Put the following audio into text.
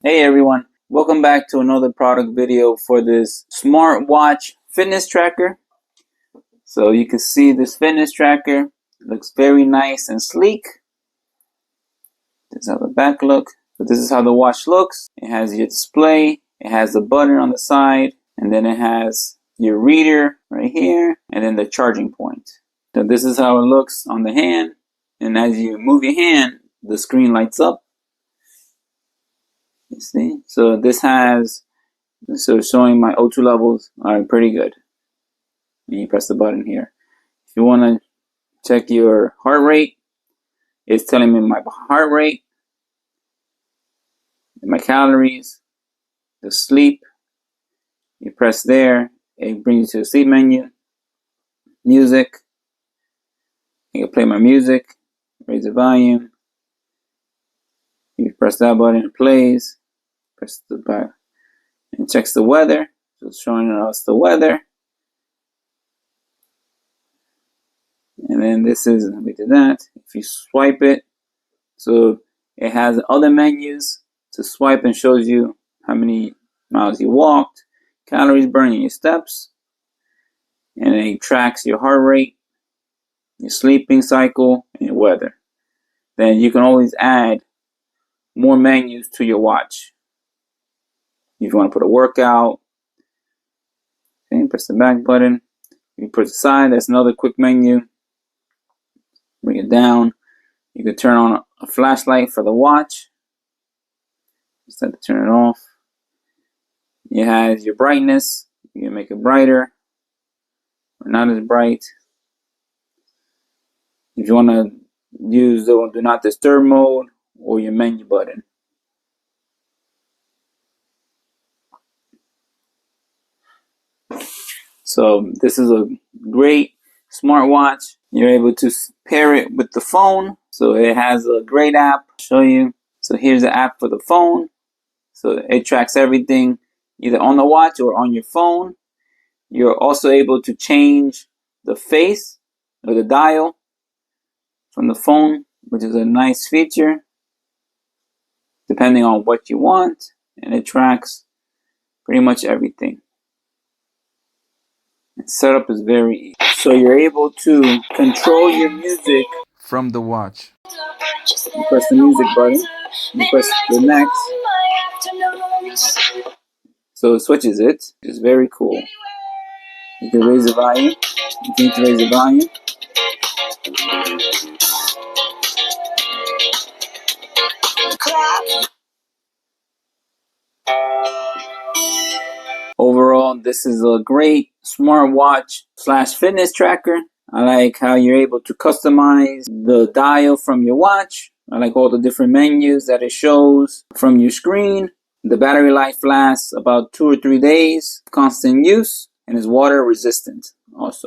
Hey everyone, welcome back to another product video for this smartwatch fitness tracker. So you can see this fitness tracker looks very nice and sleek. This is how the back looks. So this is how the watch looks. It has your display, it has the button on the side, and then it has your reader right here, and then the charging point. So this is how it looks on the hand, and as you move your hand, the screen lights up. You see? So this has, so showing my O2 levels are pretty good. And you press the button here. If you want to check your heart rate, it's telling me my heart rate, my calories, the sleep. You press there, it brings you to the sleep menu, music. You can play my music, raise the volume. You press that button, it plays. Press the back and checks the weather. So it's showing us the weather. And then this is, we did that. If you swipe it, so it has other menus to swipe and shows you how many miles you walked, calories burned in your steps, and then it tracks your heart rate, your sleeping cycle, and your weather. Then you can always add more menus to your watch. If you want to put a workout, okay, press the back button. You press the side, that's another quick menu. Bring it down. You can turn on a flashlight for the watch. Just have to turn it off. It has your brightness. You can make it brighter or not as bright. If you want to use the do not disturb mode or your menu button. So this is a great smartwatch. You're able to pair it with the phone. So it has a great app. I'll show you. So here's the app for the phone. So it tracks everything either on the watch or on your phone. You're also able to change the face or the dial from the phone, which is a nice feature, depending on what you want. And it tracks pretty much everything. Setup is very easy. So you're able to control your music from the watch. You press the music button, you press the next, so it switches it. It's very cool. You can raise the volume. You need to raise the volume. Overall, this is a great smartwatch / fitness tracker. I like how you're able to customize the dial from your watch. I like all the different menus that it shows from your screen. The battery life lasts about 2 or 3 days, constant use, and is water resistant also.